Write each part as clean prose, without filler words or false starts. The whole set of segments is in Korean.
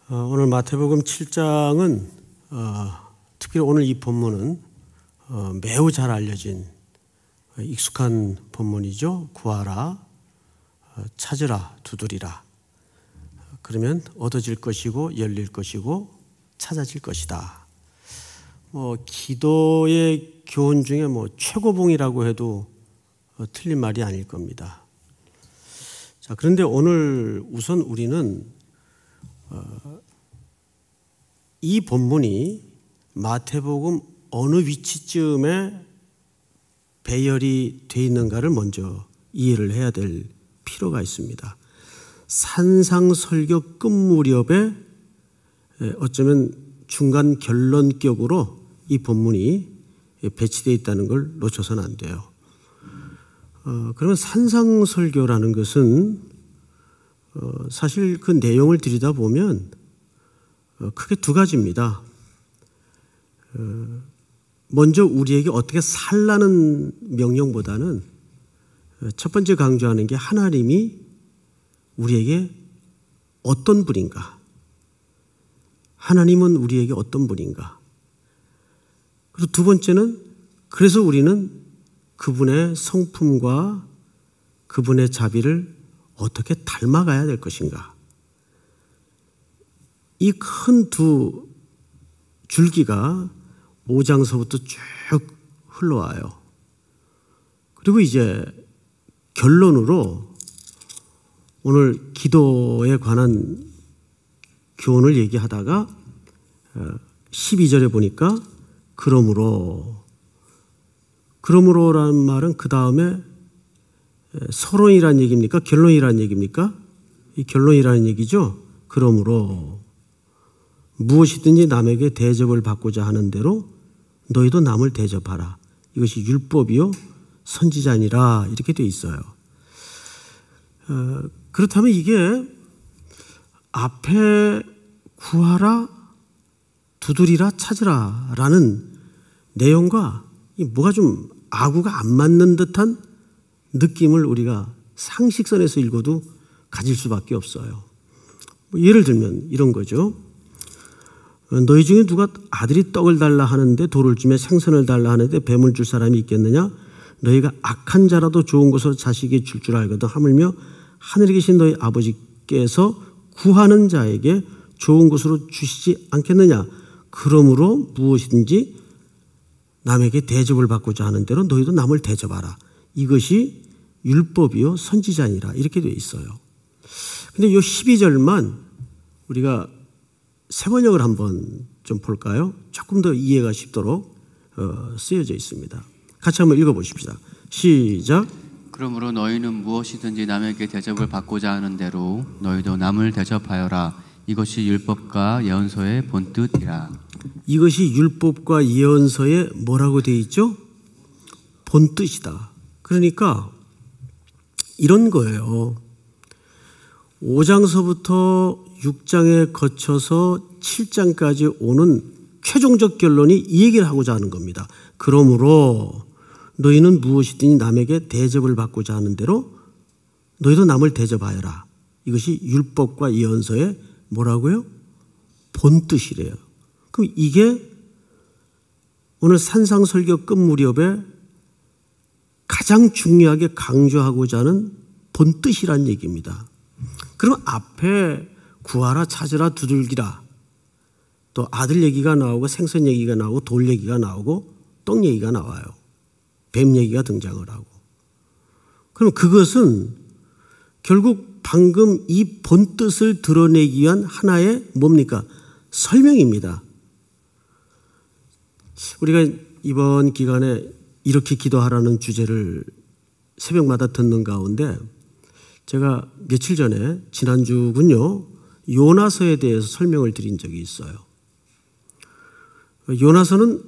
오늘 마태복음 7장은 특히 오늘 이 본문은 매우 잘 알려진 익숙한 본문이죠. 구하라, 찾으라, 두드리라. 그러면 얻어질 것이고 열릴 것이고 찾아질 것이다. 기도의 교훈 중에 최고봉이라고 해도 틀린 말이 아닐 겁니다. 자, 그런데 오늘 우선 우리는 이 본문이 마태복음 어느 위치쯤에 배열이 되어 있는가를 먼저 이해를 해야 될 필요가 있습니다. 산상설교 끝 무렵에 어쩌면 중간 결론격으로 이 본문이 배치되어 있다는 걸 놓쳐서는 안 돼요. 그러면 산상설교라는 것은 사실 그 내용을 들여다보면 크게 두 가지입니다. 먼저 우리에게 어떻게 살라는 명령보다는 첫 번째 강조하는 게 하나님이 우리에게 어떤 분인가, 하나님은 우리에게 어떤 분인가, 그리고 두 번째는 그래서 우리는 그분의 성품과 그분의 자비를 어떻게 닮아가야 될 것인가. 이 큰 두 줄기가 5장서부터 쭉 흘러와요. 그리고 이제 결론으로 오늘 기도에 관한 교훈을 얘기하다가 12절에 보니까 그러므로라는 말은 그 다음에 서론이라는 얘기입니까? 결론이라는 얘기입니까? 이 결론이라는 얘기죠. 그러므로 무엇이든지 남에게 대접을 받고자 하는 대로 너희도 남을 대접하라. 이것이 율법이요 선지자니라 이렇게 돼 있어요. 그렇다면 이게 앞에 구하라, 두드리라, 찾으라 라는 내용과 뭐가 좀 아구가 안 맞는 듯한 느낌을 우리가 상식선에서 읽어도 가질 수밖에 없어요. 예를 들면 이런 거죠. 너희 중에 누가 아들이 떡을 달라 하는데 돌을 주며 생선을 달라 하는데 뱀을 줄 사람이 있겠느냐? 너희가 악한 자라도 좋은 것으로 자식에게 줄 줄 알거든 하물며 하늘에 계신 너희 아버지께서 구하는 자에게 좋은 것으로 주시지 않겠느냐? 그러므로 무엇이든지 남에게 대접을 받고자 하는 대로 너희도 남을 대접하라. 이것이 율법이요 선지자니라 이렇게 되어 있어요. 근데 이 12절만 우리가 새 번역을 한번 좀 볼까요? 조금 더 이해가 쉽도록 쓰여져 있습니다. 같이 한번 읽어보십시다. 시작. 그러므로 너희는 무엇이든지 남에게 대접을 받고자 하는 대로 너희도 남을 대접하여라. 이것이 율법과 예언서의 본뜻이라. 이것이 율법과 예언서에 뭐라고 되어 있죠? 본뜻이다. 그러니까 이런 거예요. 5장서부터 6장에 거쳐서 7장까지 오는 최종적 결론이 이 얘기를 하고자 하는 겁니다. 그러므로 너희는 무엇이든지 남에게 대접을 받고자 하는 대로 너희도 남을 대접하여라. 이것이 율법과 예언서의 뭐라고요? 본뜻이래요. 그럼 이게 오늘 산상설교 끝 무렵에 가장 중요하게 강조하고자 하는 본뜻이란 얘기입니다. 그럼 앞에 구하라, 찾으라, 두들기라, 또 아들 얘기가 나오고 생선 얘기가 나오고 돌 얘기가 나오고 떡 얘기가 나와요. 뱀 얘기가 등장을 하고. 그럼 그것은 결국 방금 이 본뜻을 드러내기 위한 하나의 뭡니까? 설명입니다. 우리가 이번 기간에 이렇게 기도하라는 주제를 새벽마다 듣는 가운데 제가 며칠 전에 지난주군요. 요나서에 대해서 설명을 드린 적이 있어요. 요나서는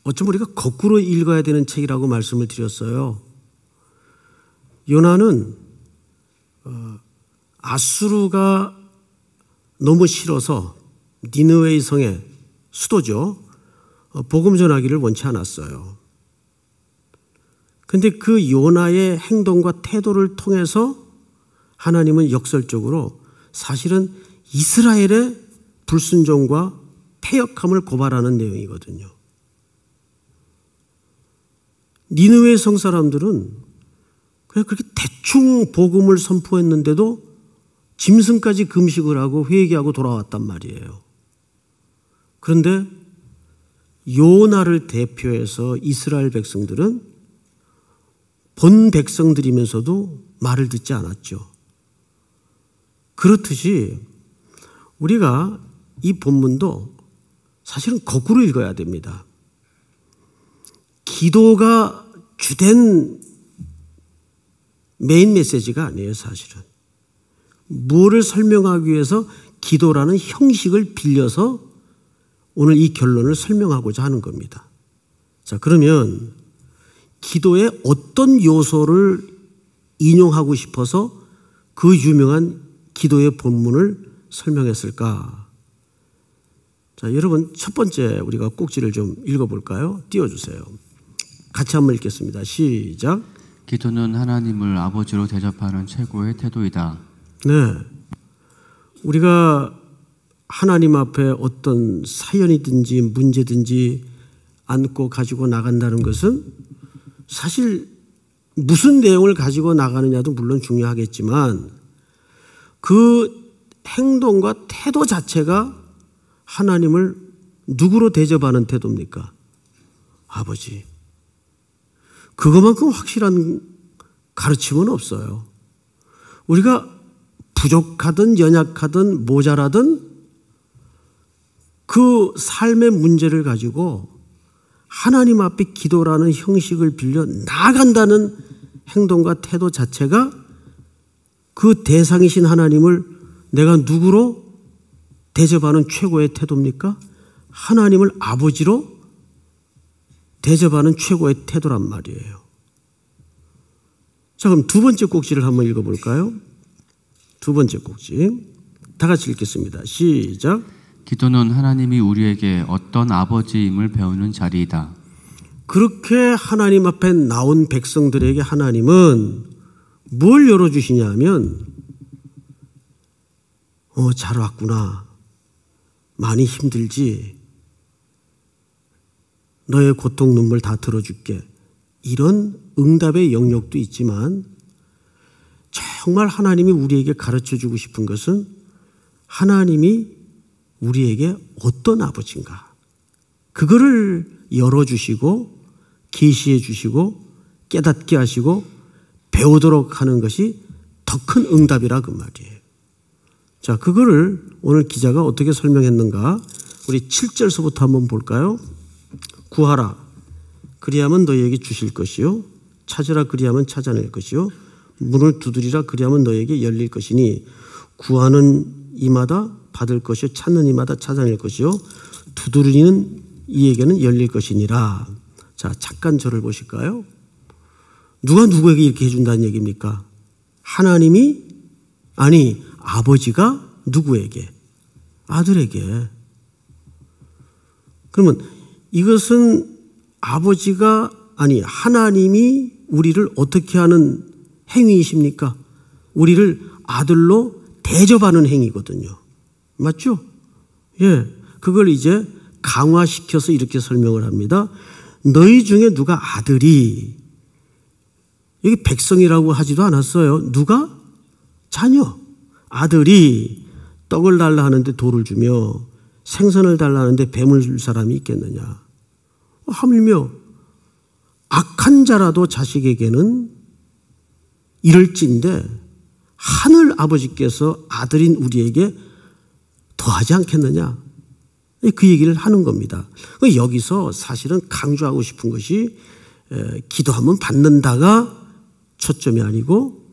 어쩌면 우리가 거꾸로 읽어야 되는 책이라고 말씀을 드렸어요. 요나는 아수르가 너무 싫어서 니느웨의 성의 수도죠. 복음 전하기를 원치 않았어요. 그런데 그 요나의 행동과 태도를 통해서 하나님은 역설적으로 사실은 이스라엘의 불순종과 패역함을 고발하는 내용이거든요. 니느웨 성 사람들은 그냥 그렇게 대충 복음을 선포했는데도 짐승까지 금식을 하고 회개하고 돌아왔단 말이에요. 그런데 요나를 대표해서 이스라엘 백성들은 본 백성들이면서도 말을 듣지 않았죠. 그렇듯이 우리가 이 본문도 사실은 거꾸로 읽어야 됩니다. 기도가 주된 메인 메시지가 아니에요, 사실은. 무엇을 설명하기 위해서 기도라는 형식을 빌려서 오늘 이 결론을 설명하고자 하는 겁니다. 자, 그러면 기도의 어떤 요소를 인용하고 싶어서 그 유명한 기도의 본문을 설명했을까? 자, 여러분 첫 번째 우리가 꼭지를 좀 읽어볼까요? 띄워주세요. 같이 한번 읽겠습니다. 시작. 기도는 하나님을 아버지로 대접하는 최고의 태도이다. 네, 우리가 하나님 앞에 어떤 사연이든지 문제든지 안고 가지고 나간다는 것은 사실 무슨 내용을 가지고 나가느냐도 물론 중요하겠지만 그 행동과 태도 자체가 하나님을 누구로 대접하는 태도입니까? 아버지. 그것만큼 확실한 가르침은 없어요. 우리가 부족하든 연약하든 모자라든 그 삶의 문제를 가지고 하나님 앞에 기도라는 형식을 빌려 나아간다는 행동과 태도 자체가 그 대상이신 하나님을 내가 누구로 대접하는 최고의 태도입니까? 하나님을 아버지로 대접하는 최고의 태도란 말이에요. 자, 그럼 두 번째 꼭지를 한번 읽어볼까요? 두 번째 꼭지. 다 같이 읽겠습니다. 시작. 기도는 하나님이 우리에게 어떤 아버지임을 배우는 자리이다. 그렇게 하나님 앞에 나온 백성들에게 하나님은 뭘 열어주시냐면 잘 왔구나. 많이 힘들지. 너의 고통 눈물 다 들어줄게. 이런 응답의 영역도 있지만 정말 하나님이 우리에게 가르쳐주고 싶은 것은 하나님이 우리에게 어떤 아버지인가. 그거를 열어주시고 계시해 주시고 깨닫게 하시고 배우도록 하는 것이 더 큰 응답이라 그 말이에요. 자, 그거를 오늘 기자가 어떻게 설명했는가. 우리 7절서부터 한번 볼까요? 구하라. 그리하면 너희에게 주실 것이요. 찾으라. 그리하면 찾아낼 것이요. 문을 두드리라. 그리하면 너희에게 열릴 것이니 구하는 이마다 받을 것이요. 찾는 이마다 찾아낼 것이요. 두드리는 이에게는 열릴 것이니라. 자, 잠깐 저를 보실까요? 누가 누구에게 이렇게 해준다는 얘기입니까? 하나님이, 아니 아버지가 누구에게? 아들에게. 그러면 이것은 아버지가, 아니 하나님이 우리를 어떻게 하는 행위이십니까? 우리를 아들로 대접하는 행위거든요. 맞죠? 예, 그걸 이제 강화시켜서 이렇게 설명을 합니다. 너희 중에 누가 아들이, 여기 백성이라고 하지도 않았어요. 누가? 자녀. 아들이 떡을 달라 하는데 돌을 주며 생선을 달라 하는데 뱀을 줄 사람이 있겠느냐. 하물며 악한 자라도 자식에게는 이럴진데 하늘 아버지께서 아들인 우리에게 더하지 않겠느냐. 그 얘기를 하는 겁니다. 여기서 사실은 강조하고 싶은 것이 기도하면 받는다가 초점이 아니고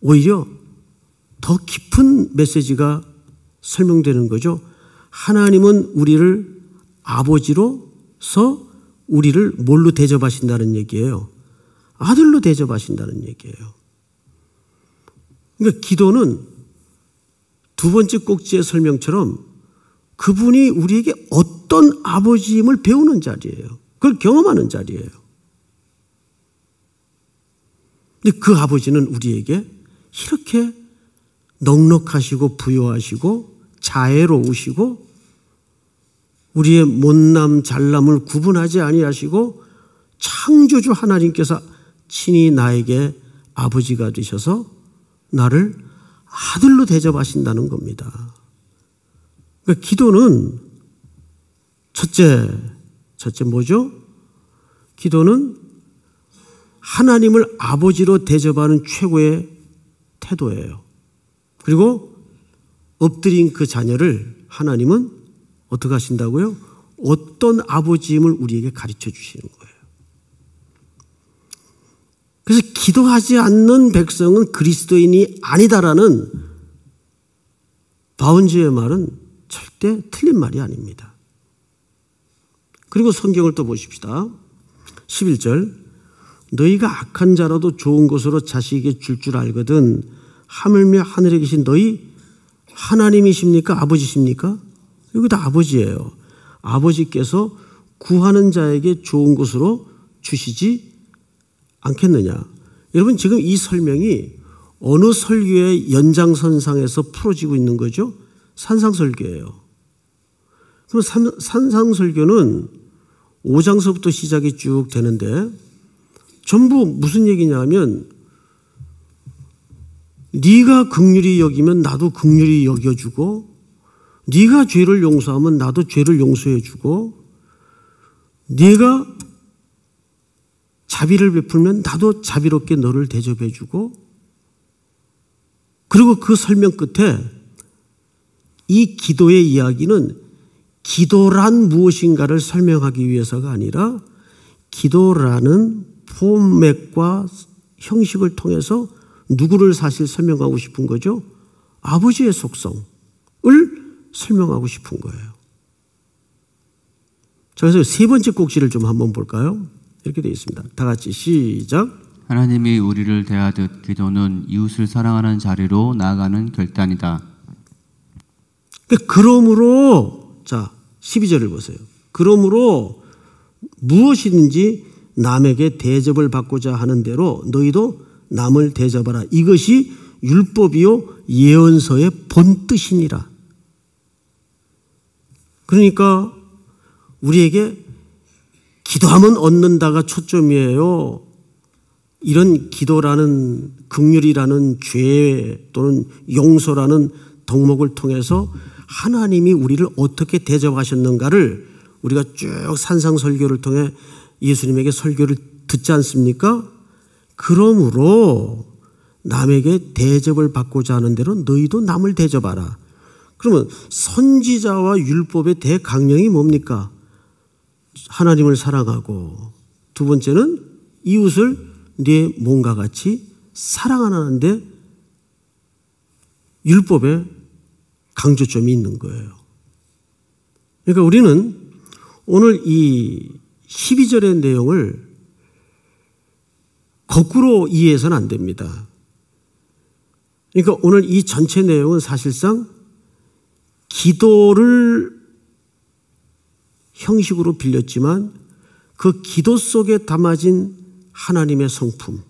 오히려 더 깊은 메시지가 설명되는 거죠. 하나님은 우리를 아버지로서 우리를 뭘로 대접하신다는 얘기예요? 아들로 대접하신다는 얘기예요. 그러니까 기도는 두 번째 꼭지의 설명처럼 그분이 우리에게 어떤 아버지임을 배우는 자리예요. 그걸 경험하는 자리예요. 근데 그 아버지는 우리에게 이렇게 넉넉하시고 부요하시고 자애로우시고 우리의 못남 잘남을 구분하지 아니하시고 창조주 하나님께서 친히 나에게 아버지가 되셔서 나를 아들로 대접하신다는 겁니다. 그러니까 기도는 첫째 뭐죠? 기도는 하나님을 아버지로 대접하는 최고의 태도예요. 그리고 엎드린 그 자녀를 하나님은 어떻게 하신다고요? 어떤 아버지임을 우리에게 가르쳐 주시는 거예요. 그래서 기도하지 않는 백성은 그리스도인이 아니다라는 바운즈의 말은 절대 틀린 말이 아닙니다. 그리고 성경을 또 보십시다. 11절 너희가 악한 자라도 좋은 것으로 자식에게 줄 줄 알거든 하물며 하늘에 계신 너희 하나님이십니까? 아버지십니까? 여기도 아버지예요. 아버지께서 구하는 자에게 좋은 것으로 주시지 않겠느냐. 여러분 지금 이 설명이 어느 설교의 연장선상에서 풀어지고 있는 거죠? 산상설교예요. 그럼 산상설교는 5장서부터 시작이 쭉 되는데 전부 무슨 얘기냐면 네가 긍휼히 여기면 나도 긍휼히 여겨주고 네가 죄를 용서하면 나도 죄를 용서해주고 네가 자비를 베풀면 나도 자비롭게 너를 대접해주고 그리고 그 설명 끝에 이 기도의 이야기는 기도란 무엇인가를 설명하기 위해서가 아니라 기도라는 포맷과 형식을 통해서 누구를 사실 설명하고 싶은 거죠? 아버지의 속성을 설명하고 싶은 거예요. 자, 그래서 세 번째 꼭지를 좀 한번 볼까요? 이렇게 되어 있습니다. 다 같이 시작. 하나님이 우리를 대하듯 기도는 이웃을 사랑하는 자리로 나아가는 결단이다. 그러므로 자 12절을 보세요. 그러므로 무엇이든지 남에게 대접을 받고자 하는 대로 너희도 남을 대접하라. 이것이 율법이요 예언서의 본뜻이니라. 그러니까 우리에게 기도하면 얻는다가 초점이에요. 이런 기도라는 긍휼이라는 죄 또는 용서라는 덕목을 통해서 하나님이 우리를 어떻게 대접하셨는가를 우리가 쭉 산상설교를 통해 예수님에게 설교를 듣지 않습니까? 그러므로 남에게 대접을 받고자 하는 대로 너희도 남을 대접하라. 그러면 선지자와 율법의 대강령이 뭡니까? 하나님을 사랑하고 두 번째는 이웃을 네 몸과 같이 사랑하는데 율법에 강조점이 있는 거예요. 그러니까 우리는 오늘 이 12절의 내용을 거꾸로 이해해서는 안 됩니다. 그러니까 오늘 이 전체 내용은 사실상 기도를 형식으로 빌렸지만 그 기도 속에 담아진 하나님의 성품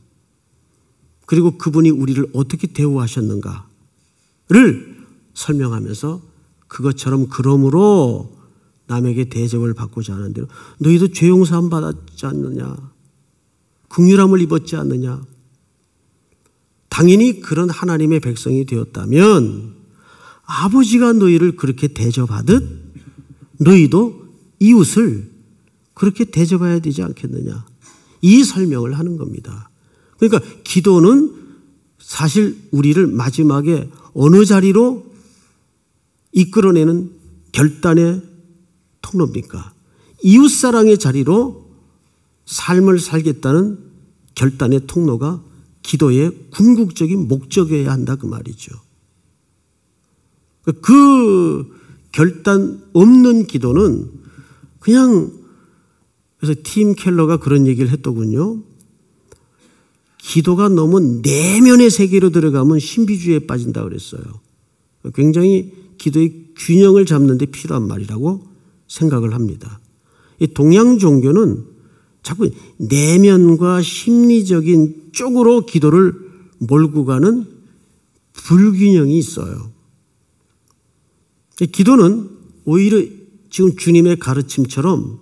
그리고 그분이 우리를 어떻게 대우하셨는가를 설명하면서 그것처럼 그러므로 남에게 대접을 받고자 하는 대로 너희도 죄 용서함 받았지 않느냐, 긍휼함을 입었지 않느냐. 당연히 그런 하나님의 백성이 되었다면 아버지가 너희를 그렇게 대접하듯 너희도 이웃을 그렇게 대접해야 되지 않겠느냐. 이 설명을 하는 겁니다. 그러니까 기도는 사실 우리를 마지막에 어느 자리로 이끌어내는 결단의 통로입니까? 이웃사랑의 자리로 삶을 살겠다는 결단의 통로가 기도의 궁극적인 목적이어야 한다 그 말이죠. 그 결단 없는 기도는 그냥 그래서 팀 켈러가 그런 얘기를 했더군요. 기도가 너무 내면의 세계로 들어가면 신비주의에 빠진다 그랬어요. 굉장히 기도의 균형을 잡는 데 필요한 말이라고 생각을 합니다. 이 동양 종교는 자꾸 내면과 심리적인 쪽으로 기도를 몰고 가는 불균형이 있어요. 기도는 오히려 지금 주님의 가르침처럼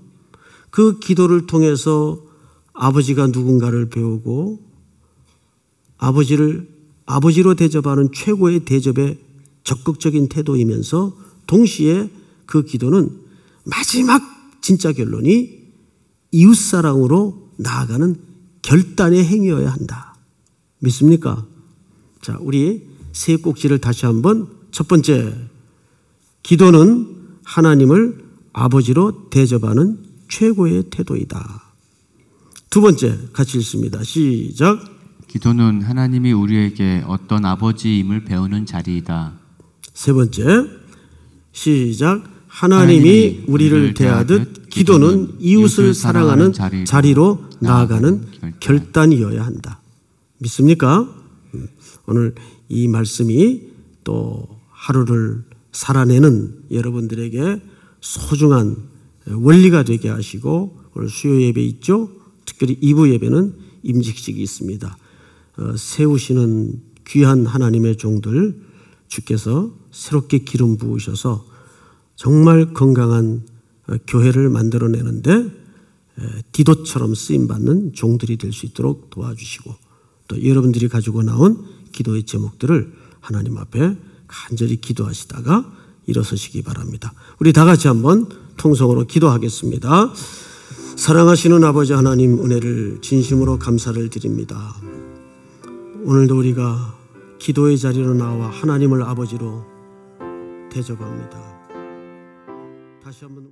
그 기도를 통해서 아버지가 누군가를 배우고 아버지로 대접하는 최고의 대접의 적극적인 태도이면서 동시에 그 기도는 마지막 진짜 결론이 이웃사랑으로 나아가는 결단의 행위여야 한다. 믿습니까? 자, 우리 세 꼭지를 다시 한번. 첫 번째, 기도는 하나님을 아버지로 대접하는 최고의 태도이다. 두 번째, 같이 읽습니다. 시작. 기도는 하나님이 우리에게 어떤 아버지임을 배우는 자리이다. 세 번째, 시작. 하나님이 우리를 대하듯 기도는 이웃을 사랑하는 자리로 나아가는 결단이어야 한다. 믿습니까? 오늘 이 말씀이 또 하루를 살아내는 여러분들에게 소중한 원리가 되게 하시고, 오늘 수요 예배 있죠? 특별히 2부 예배는 임직식이 있습니다. 세우시는 귀한 하나님의 종들 주께서 새롭게 기름 부으셔서 정말 건강한 교회를 만들어내는데 디도처럼 쓰임받는 종들이 될 수 있도록 도와주시고, 또 여러분들이 가지고 나온 기도의 제목들을 하나님 앞에 간절히 기도하시다가 일어서시기 바랍니다. 우리 다 같이 한번 통성으로 기도하겠습니다. 사랑하시는 아버지 하나님, 은혜를 진심으로 감사를 드립니다. 오늘도 우리가 기도의 자리로 나와 하나님을 아버지로 대접합니다. 다시 한번